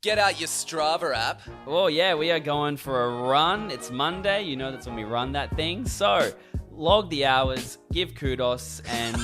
Get out your Strava app. Oh, yeah, we are going for a run. It's Monday. You know that's when we run that thing. So, log the hours, give kudos, and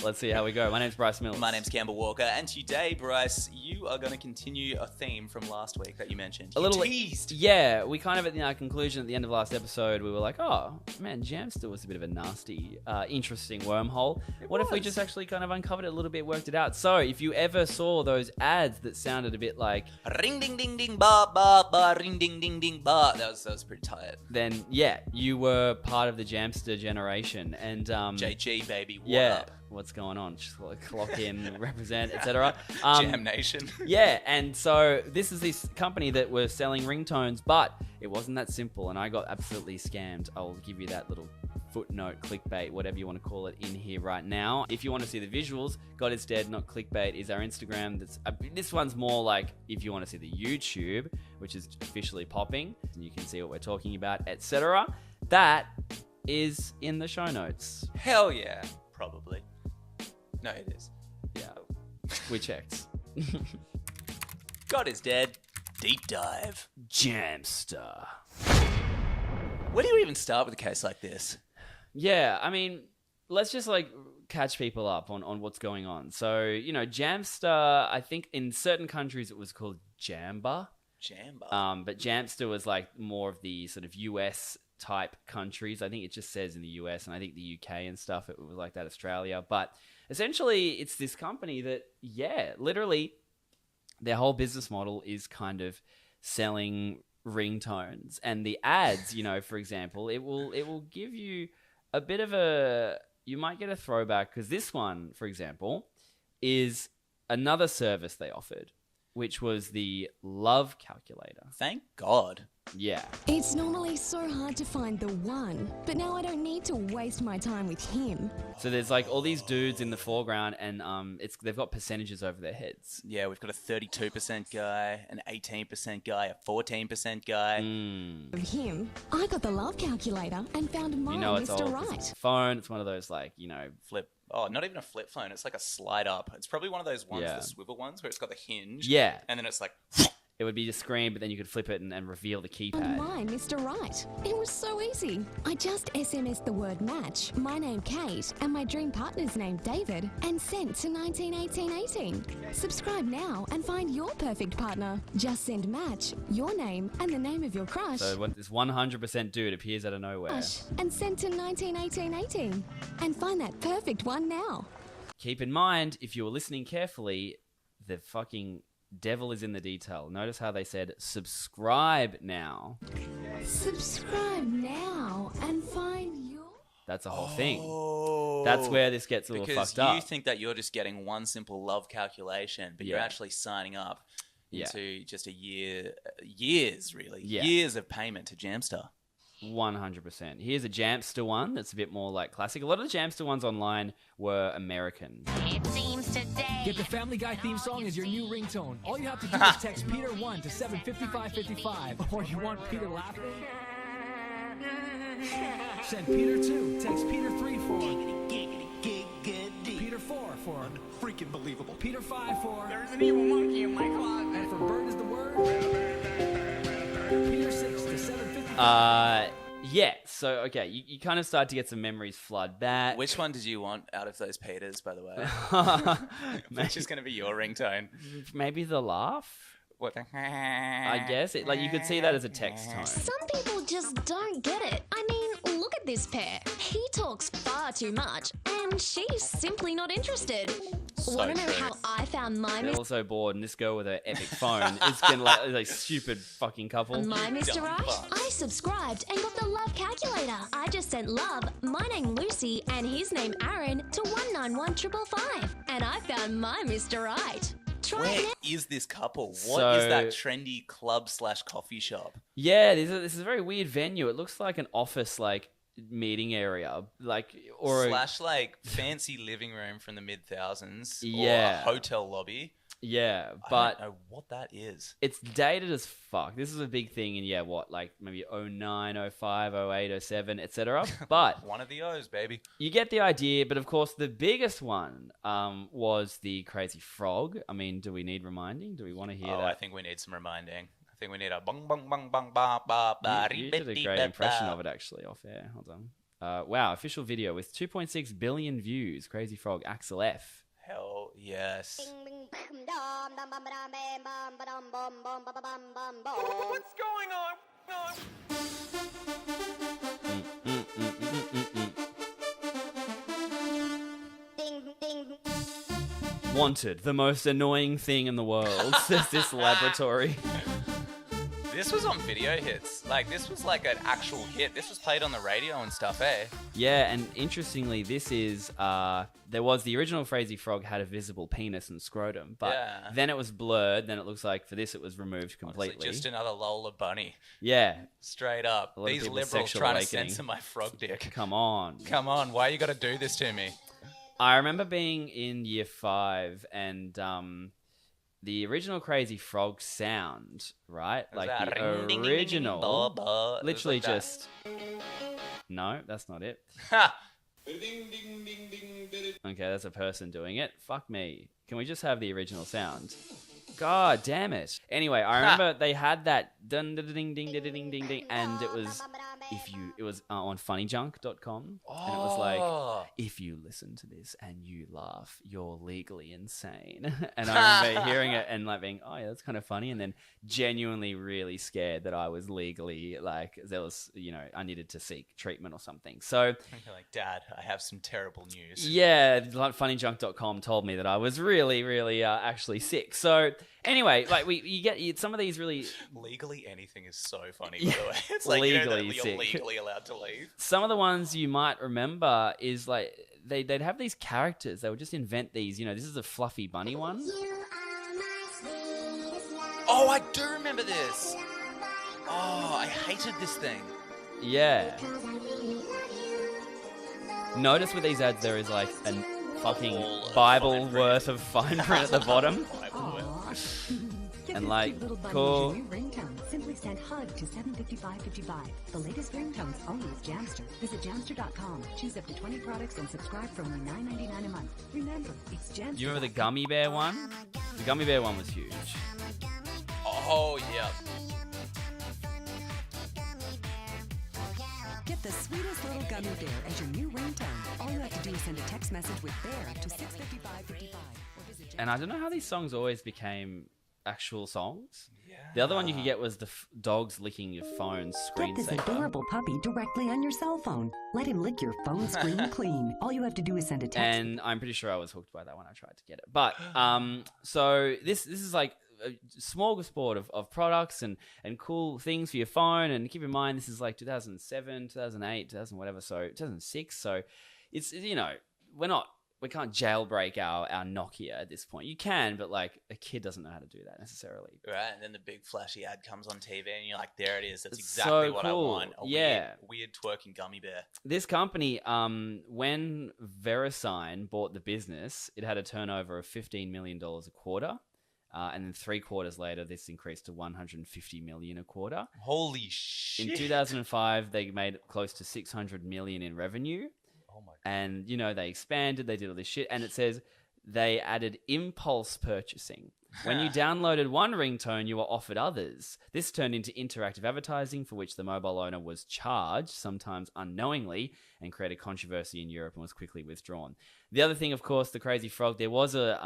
let's see how we go. My name's Bryce Mills. My name's Campbell Walker. And today, Bryce, you are going to continue a theme from last week that you mentioned. You teased. Yeah, we kind of, at the conclusion at the end of last episode, we were like, oh, man, Jamster was a bit of a nasty, interesting wormhole. What if we just actually kind of uncovered it a little bit, worked it out? So, if you ever saw those ads that sounded a bit like... Ring ding ding ding ba ba ba ring ding ding ding ba. That was pretty tight. Then, yeah, you were part of the Jamster generation. And JG, baby, what up? What's going on? Just like clock in, represent, etc. Jam Nation. Yeah, and so this is this company that were selling ringtones, but it wasn't that simple, and I got absolutely scammed. I'll give you that little footnote, clickbait, whatever you want to call it, in here right now. If you want to see the visuals, God is Dead, Not Clickbait is our Instagram. This one's more like if you want to see the YouTube, which is officially popping, and you can see what we're talking about, etc. That is in the show notes. Hell yeah, probably. No, it is. Yeah, we checked. God is Dead. Deep dive. Jamster. Where do you even start with a case like this? Yeah, I mean, let's just like catch people up on what's going on. So, you know, Jamster, I think in certain countries it was called Jamba. But Jamster was like more of the sort of US type countries. I think it just says in the US, and I think the UK and stuff, it was like that, Australia. But essentially, it's this company that, yeah, literally their whole business model is kind of selling ringtones. And the ads, you know, for example, it will give you a bit of you might get a throwback, because this one, for example, is another service they offered, which was the Love Calculator. Thank God. Yeah. It's normally so hard to find the one, but now I don't need to waste my time with him. So there's like all these dudes in the foreground, and they've got percentages over their heads. Yeah, we've got a 32% guy, an 18% guy, a 14% guy. Of him, I got the Love Calculator and found my it's Mr. old, Right. it's a phone. It's one of those Flip. Oh, not even a flip phone. It's like a slide up. It's probably one of those ones, Yeah. the swivel ones, where it's got the hinge. Yeah. And then it's like... It would be a screen, but then you could flip it and reveal the And keypad. my Mr. Right. It was so easy. I just SMSed the word match, my name Kate, and my dream partner's name David, and sent to 191818. Subscribe now and find your perfect partner. Just send match, your name, and the name of your crush. So when this 100% dude appears out of nowhere. And send to 191818. And find that perfect one now. Keep in mind, if you were listening carefully, the fucking devil is in the detail. Notice how they said, subscribe now. Subscribe now and find your... That's a whole thing. Oh. That's where this gets a little fucked up. Because you think that you're just getting one simple love calculation, but you're Yeah. actually signing up Yeah. into just years really. Yeah. Years of payment to Jamster. 100%. Here's a Jamster one that's a bit more like classic. A lot of the Jamster ones online were American. It seems today. Get the Family Guy theme song as your new ringtone. All you have to do is text Peter1 to 75555. Or you want Peter laughing? Send Peter2. Text Peter3 for... Peter4 for... Freaking believable. Peter5 for... There's an evil monkey in my closet. And for bird is the word... Peter6 to 755. Yeah, so, okay, you kind of start to get some memories flood back. Which one did you want out of those Peters, by the way? Which is going to be your ringtone? Maybe the laugh? What? I guess. You could see that as a text tone. Some people just don't get it. I mean, look at this pair. He talks far too much, and she's simply not interested. Want to know true. how I found my They're also bored, and this girl with her epic phone is going to like stupid fucking couple. My Mr. Dumb Right? fuck. I subscribed and got the Love Calculator. I just sent love, my name Lucy, and his name Aaron to 191555. And I found my Mr. Right. Try Where it now. is this couple? What is that So- trendy club/coffee shop? Yeah, this is a very weird venue. It looks like an office, meeting area, or Slash like fancy living room from the mid-thousands. Yeah. Or a hotel lobby. Yeah, I but don't know what that is. it's dated as fuck. This is a big thing in, like maybe 09, 05, 08, 07, etc. But One of the O's, baby. you get the idea. But of course, the biggest one was the Crazy Frog. I mean, do we need reminding? Do we want to hear I that? think we need some reminding. I think we need a bong bong bong bong ba ba ba. You did a great impression of it, actually, off air. Hold on. Wow, official video with 2.6 billion views. Crazy Frog, Axel F. Hell yes. What's going on? Wanted, the most annoying thing in the world, says this laboratory. This was on Video Hits. Like, this was like an actual hit. This was played on the radio and stuff, eh? Yeah, and interestingly, this is, there was the original Crazy Frog had a visible penis and scrotum, but Yeah. then it was blurred, then it looks like for this it was removed Honestly, completely. just another Lola bunny. Yeah, Straight up. A lot of These people's liberals sexual trying awakening. to censor my frog dick. come on. Come on, why you gotta do this to me? I remember being in year 5 and the original Crazy Frog sound, right? Was Like that the ring, ding, ding, ding, ding, original, blah, blah. It was literally like that. just... No, that's not it. Ha! Okay, that's a person doing it. Fuck me. Can we just have the original sound? God damn it. Anyway, I remember they had that dun ding ding ding ding ding ding ding, and it was on funnyjunk.com, and it was like, Oh. if you listen to this and you laugh, you're legally insane. And I remember hearing it and like being, oh yeah, that's kind of funny, and then genuinely really scared that I was legally, like, there was, I needed to seek treatment or something. So You're like, Dad, I have some terrible news. yeah, like funnyjunk.com told me that I was really, really actually sick. So anyway, like you get some of these really... Legally anything is so funny, Yeah. by the way. It's like, Legally that you're sick. legally allowed to leave. Some of the ones you might remember is like they'd have these characters. They would just invent these. This is a fluffy bunny one. Oh, I do remember this. Oh, I hated this thing. Yeah. Notice with these ads there is like a fucking Wall of Bible fine print. worth of fine print at the bottom. And like, cool. New ringtone. Simply send HUG to 75555. The latest ringtones only with Jamster. Visit jamster.com. Choose up to 20 products and subscribe for only $9.99 a month. Remember, it's Jamster. Do you remember the gummy bear one? The gummy bear one was huge. Oh, yeah. Get the sweetest little gummy bear as your new ringtone. All you have to do is send a text message with bear to 65555. Or visit And I don't know how these songs always became actual songs. The other one you could get was the dogs licking your phone Get this screensaver. adorable puppy directly on your cell phone. Let him lick your phone screen clean. All you have to do is send a text. And I'm pretty sure I was hooked by that when I tried to get it. But so this is like a smorgasbord of products and cool things for your phone. And keep in mind, this is like 2007, 2008, 2000 whatever. So 2006. So it's we can't jailbreak our Nokia at this point. You can, but like a kid doesn't know how to do that necessarily. Right, and then the big flashy ad comes on TV, and you're like, there it is. That's It's exactly so what cool. I want. A Yeah. weird twerking gummy bear. This company, when VeriSign bought the business, it had a turnover of $15 million a quarter. And then 3 quarters later, this increased to $150 million a quarter. Holy shit. In 2005, they made close to $600 million in revenue. Oh my god. And, they expanded, they did all this shit. And it says they added impulse purchasing. When you downloaded one ringtone, you were offered others. This turned into interactive advertising for which the mobile owner was charged, sometimes unknowingly, and created controversy in Europe and was quickly withdrawn. The other thing, of course, the Crazy Frog, there was a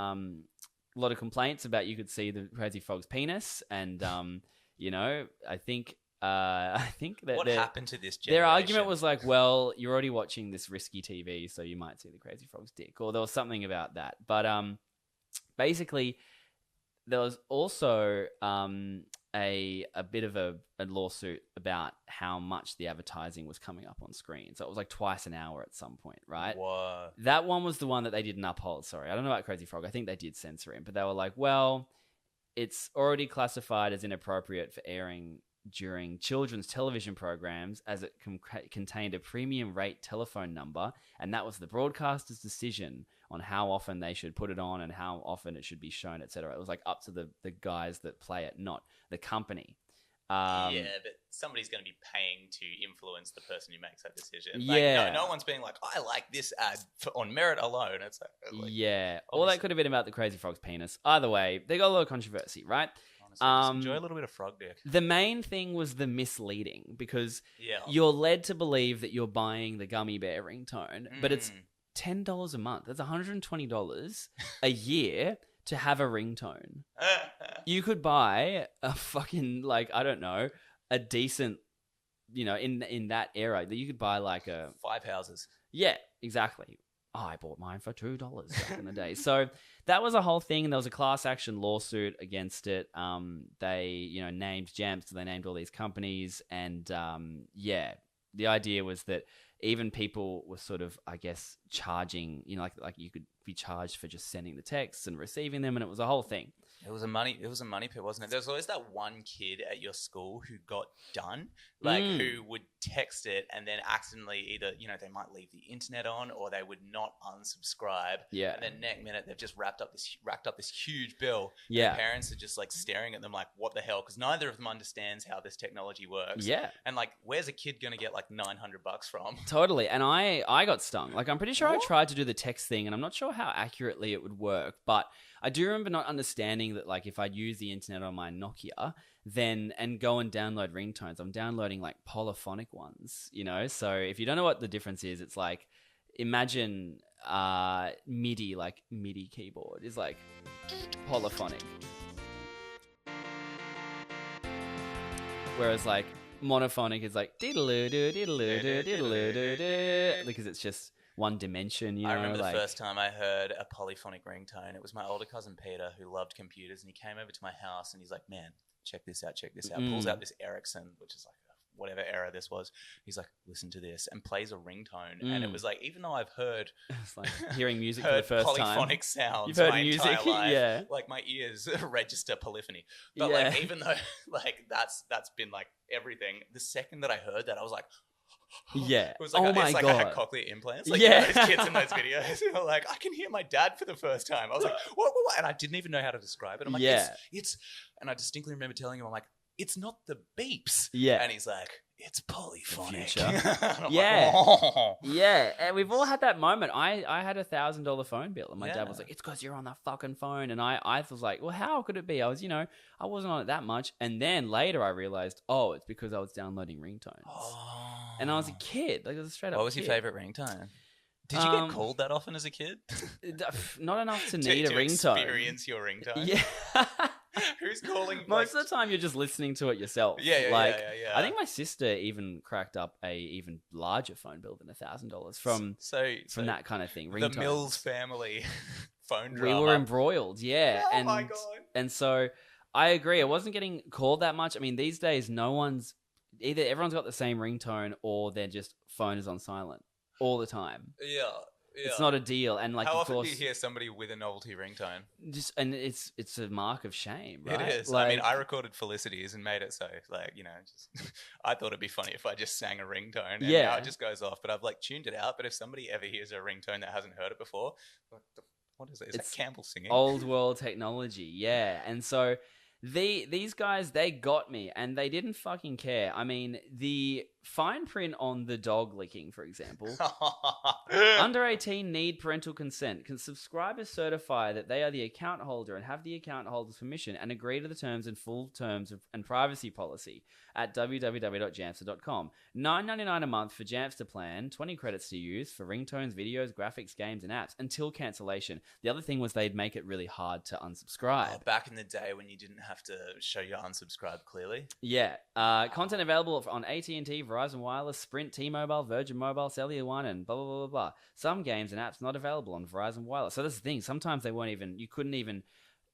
lot of complaints about you could see the Crazy Frog's penis. And, I think that What happened to this generation? their argument was like, well, you're already watching this risky TV, so you might see the Crazy Frog's dick, or there was something about that. But basically, there was also a bit of a lawsuit about how much the advertising was coming up on screen. So it was like twice an hour at some point, right? What? That one was the one that they didn't uphold. Sorry, I don't know about Crazy Frog. I think they did censor him, but they were like, well, it's already classified as inappropriate for airing during children's television programs as it contained a premium rate telephone number, and that was the broadcaster's decision how often they should put it on and how often it should be shown, etc. It was like up to the guys that play it, not the company. Yeah, but somebody's going to be paying to influence the person who makes that decision. Yeah. Like, no one's being like, I like this ad on merit alone. It's like yeah. Or that could have been about the Crazy Frog's penis. Either way, they got a lot of controversy, right? honestly, just enjoy a little bit of frog dick. The main thing was the misleading, because Yeah. you're led to believe that you're buying the gummy bear ringtone, but it's $10 a month. That's $120 a year to have a ringtone. You could buy a fucking, like, I don't know, a decent, you know, in that era, that you could buy like a 5 houses. Yeah, exactly. Oh, I bought mine for $2 back in the day. So that was a whole thing. There was a class action lawsuit against it. They, you know, named Jamster. They named all these companies, and yeah, the idea was that even people were sort of, I guess, charging. You know, like you could be charged for just sending the texts and receiving them, and it was a whole thing. It was a money pit, wasn't it? There was always that one kid at your school who got done, like who would text it and then accidentally either, you know, they might leave the internet on or they would not unsubscribe. Yeah. And then next minute they've just racked up this huge bill. Yeah. Their parents are just like staring at them like, what the hell? Because neither of them understands how this technology works. Yeah. And like, where's a kid gonna get like $900 from? Totally. And I got stung. Like, I'm pretty sure I tried to do the text thing, and I'm not sure how accurately it would work, but I do remember not understanding that, like, if I'd use the internet on my Nokia, then, and go and download ringtones, I'm downloading, like, polyphonic ones, you know? So if you don't know what the difference is, it's like, imagine MIDI, like, MIDI keyboard is, like, polyphonic. Whereas, like, monophonic is, like, diddle-oo-doo, diddle-oo-doo, diddle-oo-doo-doo, because it's just one dimension, you know. I remember like, the first time I heard a polyphonic ringtone. It was my older cousin Peter, who loved computers, and he came over to my house and he's like, man, check this out. Pulls out this Ericsson, which is like whatever era this was. He's like, listen to this, and plays a ringtone. And it was like, even though I've heard it's like hearing music for the first time. Polyphonic sounds You've heard my music, entire life, yeah. like my ears register polyphony. But Yeah. like, even though like that's been like everything, the second that I heard that, I was like, Yeah. it was like oh my it's like God. I had cochlear implants. Like, Yeah. you know, those kids in those videos who are like, I can hear my dad for the first time. I was like, what? And I didn't even know how to describe it. I'm like, Yeah. it's, and I distinctly remember telling him, I'm like, it's not the beeps. Yeah. And he's like, it's polyphonic. future. And I'm Yeah. like, oh. Yeah, and we've all had that moment. I had $1,000 phone bill, and my Yeah. dad was like, "It's because you're on the fucking phone." And I was like, "Well, how could it be?" I was, you know, I wasn't on it that much. And then later I realized, oh, it's because I was downloading ringtones. Oh. And I was a kid, like, I was a straight up. What was your kid. favorite ringtone? Did you get called that often as a kid? Not enough to need a to ringtone. experience your ringtone? Yeah. Who's calling? Most of the time, you're just listening to it yourself. Yeah, like, yeah. I think my sister even cracked up a even larger phone bill than $1,000 from that kind of thing. The ringtones. Mills family phone We drama. were embroiled, yeah. Oh and, my God. And so I agree. I wasn't getting called that much. I mean, these days, either everyone's got the same ringtone or their just phone is on silent all the time. Yeah. It's not a deal. And like, How of often course, do you hear somebody with a novelty ringtone? and it's a mark of shame, right? It is. Like, I mean, I recorded Felicity's and made it so, like, you know, just I thought it'd be funny if I just sang a ringtone. And Yeah. now it just goes off. But I've like tuned it out. But if somebody ever hears a ringtone that hasn't heard it before, what is it? Is It's that Campbell singing? old world technology, yeah. And so these guys, they got me, and they didn't fucking care. I mean, the fine print on the dog licking, for example. Under 18 need parental consent. Can subscribers certify that they are the account holder and have the account holder's permission and agree to the terms and full terms and privacy policy at www.jamster.com. $9.99 a month for Jamster plan, 20 credits to use for ringtones, videos, graphics, games, and apps until cancellation. The other thing was they'd make it really hard to unsubscribe. Oh, back in the day when you didn't have to show your unsubscribe clearly. Yeah. Content available on AT&T, Verizon Wireless, Sprint, T-Mobile, Virgin Mobile, Cellular One, and blah, blah, blah, blah, blah. Some games and apps not available on Verizon Wireless. So that's the thing. Sometimes you couldn't even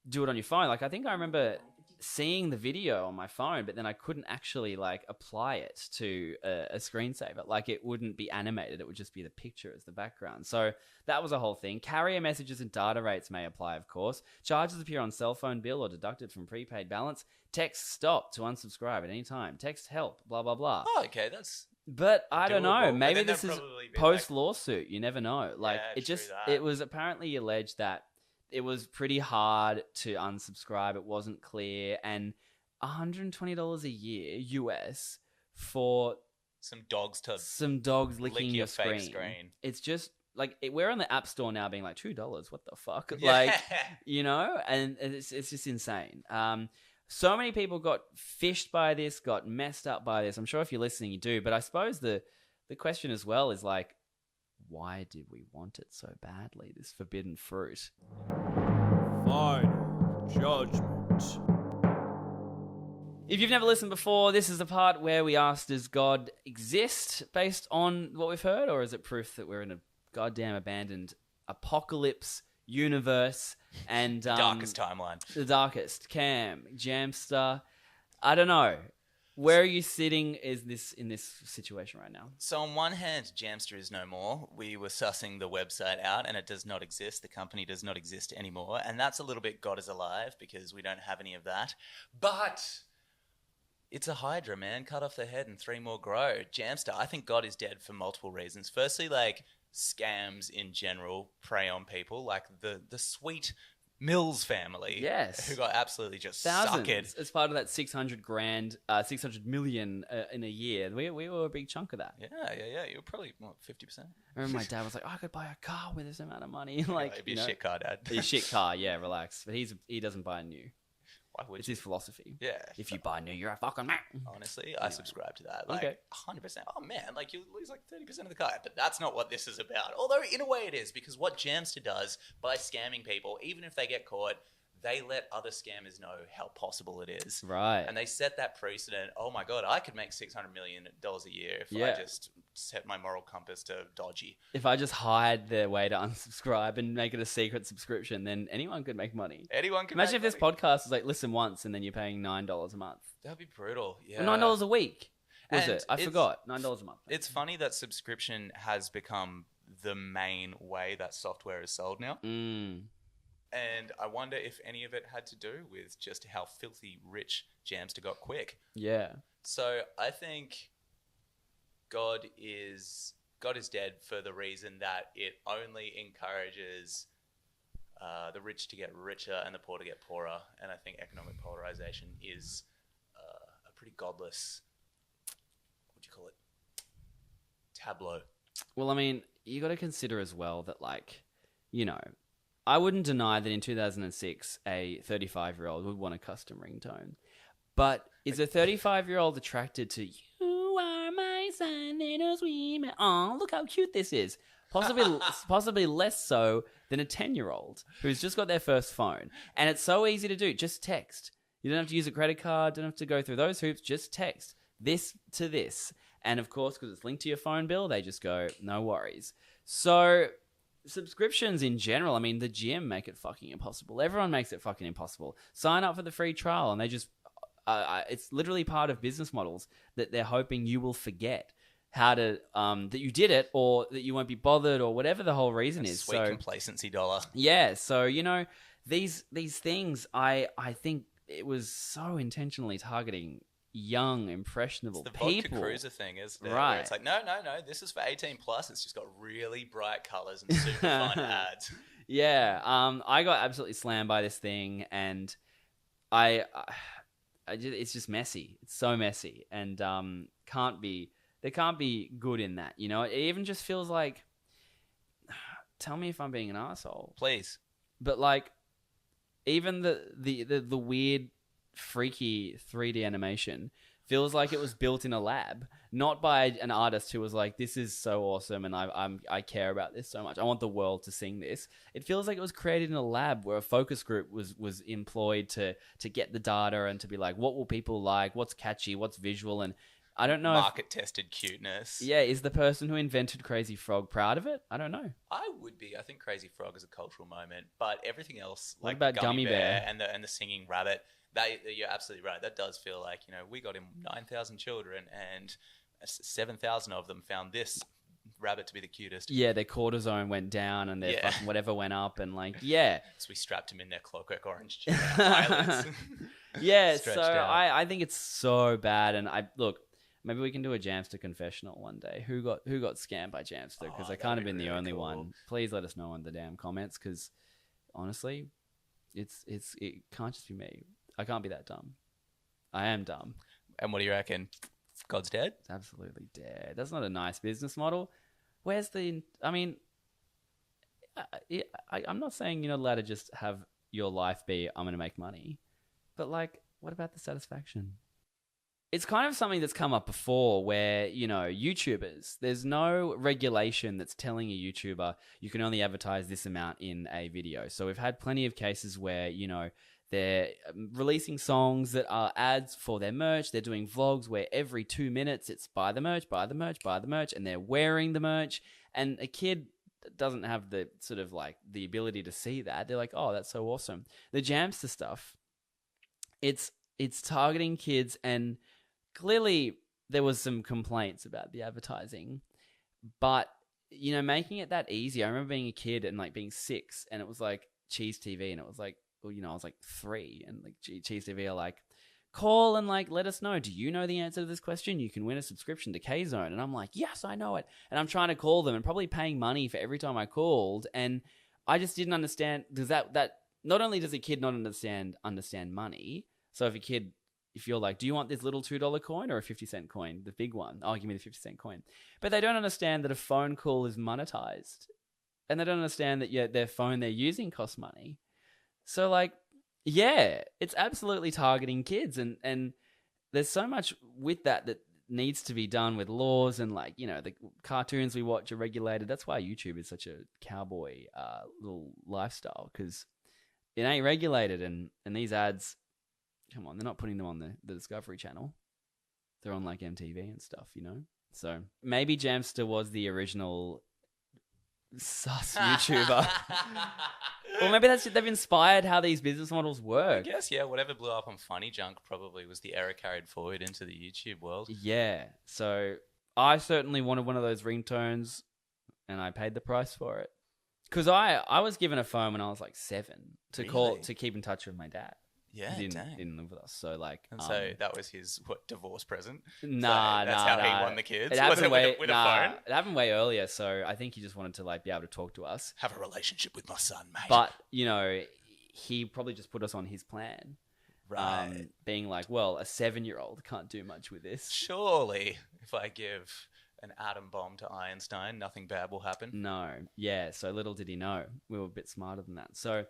do it on your phone. Like, I think I remember seeing the video on my phone, but then I couldn't actually, like, apply it to a screensaver. Like, it wouldn't be animated. It would just be the picture as the background. So that was a whole thing. Carrier messages and data rates may apply, of course. Charges appear on cell phone bill or deducted from prepaid balance. Text stop to unsubscribe at any time. Text help, blah, blah, blah. Oh, okay. That's But I don't know. doable. But Maybe then this they'll is probably be post lawsuit. You never know. Like Yeah, it true just that. it was apparently alleged that it was pretty hard to unsubscribe. It wasn't clear, and $120 a year US for some dogs to some dogs licking lick your your fake screen. screen. It's just like we're on the App Store now, being like $2. What the fuck? Yeah. Like and it's just insane. So many people got fished by this, got messed up by this. I'm sure if you're listening, you do. But I suppose the question as well is like, why did we want it so badly? This forbidden fruit. Final judgment. If you've never listened before, this is the part where we ask, does God exist based on what we've heard? Or is it proof that we're in a goddamn abandoned apocalypse universe? And darkest timeline. the darkest. Cam, Jamster, I don't know. Where are you sitting in this situation right now? So on one hand, Jamster is no more. We were sussing the website out and it does not exist. The company does not exist anymore. And that's a little bit God is alive because we don't have any of that. But it's a hydra, man. Cut off the head and 3 more grow. Jamster, I think God is dead for multiple reasons. Firstly, like scams in general prey on people. Like the sweet Mills family, Yes. who got absolutely just Thousands suckered. as part of that 600 million in a year. We were a big chunk of that. Yeah. You were probably, 50%? I remember my dad was like, I could buy a car with this amount of money. Like, It'd be a shit car, Dad. a shit car, yeah, relax. But he doesn't buy new. Why would It's you? his philosophy. Yeah. If you buy new, you're a fucking man. Honestly, I subscribe to that. Like, Okay. 100%. Oh, man, like, you lose like 30% of the car. But that's not what this is about. Although, in a way, it is. Because what Jamster does by scamming people, even if they get caught, they let other scammers know how possible it is. Right. And they set that precedent. Oh, my God, I could make $600 million a year if Yeah. I just set my moral compass to dodgy. If I just hide the way to unsubscribe and make it a secret subscription, then anyone could make money. Anyone can Imagine if make this money. podcast is like, listen once, and then you're paying $9 a month. That'd be brutal. Yeah. Or $9 a week. Was And it? I it's- forgot. $9 a month. It's funny that subscription has become the main way that software is sold now. And I wonder if any of it had to do with just how filthy rich Jamster got quick. Yeah. So I think God is dead for the reason that it only encourages the rich to get richer and the poor to get poorer. And I think economic polarization is a pretty godless, what do you call it, tableau. Well, I mean, you got to consider as well that, like, you know, I wouldn't deny that in 2006, a 35-year-old would want a custom ringtone. But is a 35-year-old attracted to, you are my son, little sweet man? Oh, look how cute this is. Possibly less so than a 10-year-old who's just got their first phone. And it's so easy to do. Just text. You don't have to use a credit card. Don't have to go through those hoops. Just text this to this. And of course, because it's linked to your phone bill, they just go, no worries. So subscriptions in general, I mean, the gym make it fucking impossible. Everyone makes it fucking impossible. Sign up for the free trial and they just, it's literally part of business models that they're hoping you will forget how to, that you did it or that you won't be bothered or whatever the whole reason is. Sweet complacency dollar. Yeah. So, you know, these things, I think it was so intentionally targeting young, impressionable It's the people. vodka cruiser thing, isn't it? Right. Where it's like, no, this is for 18 plus. It's just got really bright colors and super fun ads. Yeah, I got absolutely slammed by this thing, and I just, it's just messy. It's so messy, and there can't be good in that. You know, it even just feels like, tell me if I'm being an asshole, Please. but like, even the weird, freaky 3D animation feels like it was built in a lab, not by an artist who was like, this is so awesome and I care about this so much. I want the world to sing this. It feels like it was created in a lab where a focus group was employed to get the data and to be like, what will people like? What's catchy? What's visual? And I don't know. Market tested cuteness. Yeah, is the person who invented Crazy Frog proud of it? I don't know. I would be. I think Crazy Frog is a cultural moment, but everything else, What like about Gummy Gummy Bear? and the singing rabbit, you're absolutely right. That does feel like, you know, we got him 9,000 children and 7,000 of them found this rabbit to be the cutest. Yeah, their cortisone went down and their Yeah. fucking whatever went up and like, yeah. So we strapped him in their Clockwork Orange eyelids. Yeah, Stretched so out. I think it's so bad. And Maybe we can do a Jamster confessional one day. Who got scammed by Jamster? Because I can't have been the only one. Please let us know in the damn comments. Because honestly, it can't just be me. I can't be that dumb. I am dumb. And what do you reckon? God's dead? It's absolutely dead. That's not a nice business model. Where's the? I mean, I'm not saying you're not allowed to just have your life be I'm going to make money, but like, what about the satisfaction? It's kind of something that's come up before where, YouTubers, there's no regulation that's telling a YouTuber you can only advertise this amount in a video. So we've had plenty of cases where, they're releasing songs that are ads for their merch. They're doing vlogs where every 2 minutes it's buy the merch, buy the merch, buy the merch, and they're wearing the merch. And a kid doesn't have the sort of like the ability to see that. They're like, oh, that's so awesome. The Jamster stuff, it's targeting kids, and clearly there was some complaints about the advertising, but making it that easy. I remember being a kid and like being 6, and it was like Cheese TV, and it was like, well, I was like 3, and like Cheese TV are like, call and like let us know, do you know the answer to this question? You can win a subscription to K-Zone. And I'm like, yes, I know it. And I'm trying to call them and probably paying money for every time I called, and I just didn't understand. Does that not only does a kid not understand money, so if you're like, do you want this little $2 coin or a 50-cent coin, the big one? Oh, give me the 50-cent coin. But they don't understand that a phone call is monetized, and they don't understand that their phone they're using costs money. So like, yeah, it's absolutely targeting kids, and there's so much with that needs to be done with laws, and like, the cartoons we watch are regulated. That's why YouTube is such a cowboy little lifestyle, because it ain't regulated, and these ads, come on, they're not putting them on the Discovery Channel. They're on like MTV and stuff, So maybe Jamster was the original sus YouTuber. Or maybe they've inspired how these business models work. I guess, yeah, whatever blew up on Funny Junk probably was the era carried forward into the YouTube world. Yeah, so I certainly wanted one of those ringtones, and I paid the price for it. Because I was given a phone when I was like 7 to keep in touch with my dad. Yeah, he didn't live with us, so like, and so that was his divorce present. Nah, so that's how he won the kids. It happened with a phone. It happened way earlier, so I think he just wanted to like be able to talk to us, have a relationship with my son, mate. But he probably just put us on his plan, right? Being like, well, a 7-year-old can't do much with this. Surely, if I give an atom bomb to Einstein, nothing bad will happen. No, yeah. So little did he know, we were a bit smarter than that. So.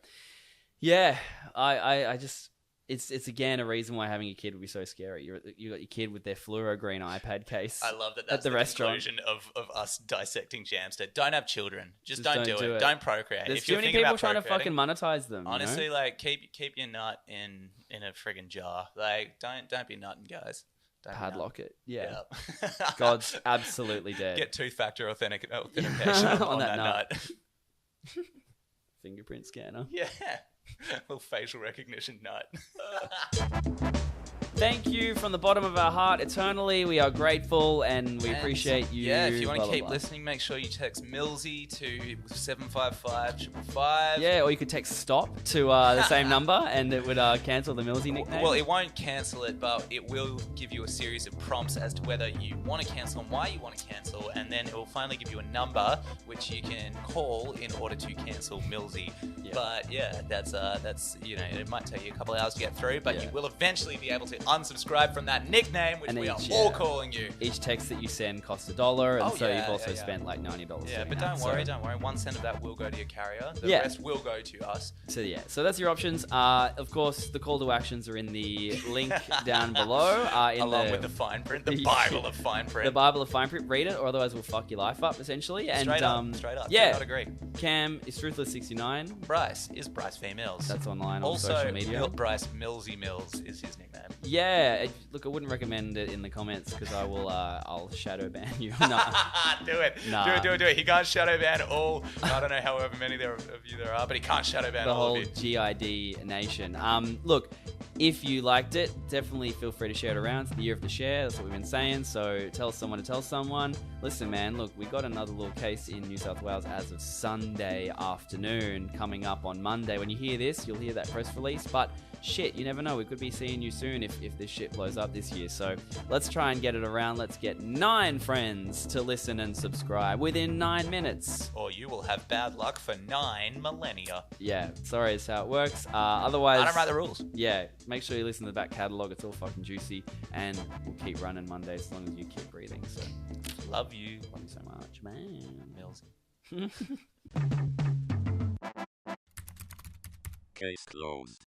Yeah, I just it's again a reason why having a kid would be so scary. You got your kid with their fluoro green iPad case. I love that. That's at the restaurant. Conclusion of us dissecting Jamster. Don't have children. Just don't do it. Don't procreate. There's too many people trying to fucking monetize them. Honestly, like keep your nut in a friggin' jar. Like don't be nutting, guys. Padlock it. Yeah. God's absolutely dead. Get two-factor authentication on that nut. Fingerprint scanner. Yeah. Little facial recognition nut. Thank you from the bottom of our heart eternally. We are grateful, and we appreciate you. Yeah, if you want to keep listening, make sure you text Millsy to 755-555. Yeah, or you could text stop to the same number, and it would cancel the Millsy nickname. Well, it won't cancel it, but it will give you a series of prompts as to whether you want to cancel and why you want to cancel, and then it will finally give you a number which you can call in order to cancel Millsy. Yeah. But yeah, that's it might take you a couple of hours to get through, but you will eventually be able to unsubscribe from that nickname, which we are all calling you. Each text that you send costs $1, and you've also spent like $90. Yeah, but don't worry. 1 cent of that will go to your carrier. The rest will go to us. So that's your options. Of course, the call to actions are in the link down below. Along with the fine print, the Bible of fine print. The Bible of fine print. Read it, or otherwise we'll fuck your life up, essentially. And straight up. Yeah. Do not agree. Cam is Truthless69. Bryce is Bryce Females. That's online on social media. Also, Bryce Millsy Mills is his nickname. Yeah, look, I wouldn't recommend it in the comments because I'll shadow ban you. Nah. Do it. Nah. Do it. He can't shadow ban all. I don't know however many of you there are, but he can't shadow ban the all whole of you. GID nation. Look, If you liked it, definitely feel free to share it around. It's the year of the share. That's what we've been saying. So tell someone to tell someone. Listen, man, look, we got another little case in New South Wales as of Sunday afternoon, coming up on Monday. When you hear this, you'll hear that press release. But shit, you never know. We could be seeing you soon if this shit blows up this year. So let's try and get it around. Let's get 9 friends to listen and subscribe within 9 minutes. Or you will have bad luck for 9 millennia. Yeah, sorry, that's how it works. Otherwise, I don't write the rules. Yeah, make sure you listen to the back catalogue. It's all fucking juicy. And we'll keep running Monday as long as you keep breathing. So, love you. Love you so much, man. Millsy. Case closed.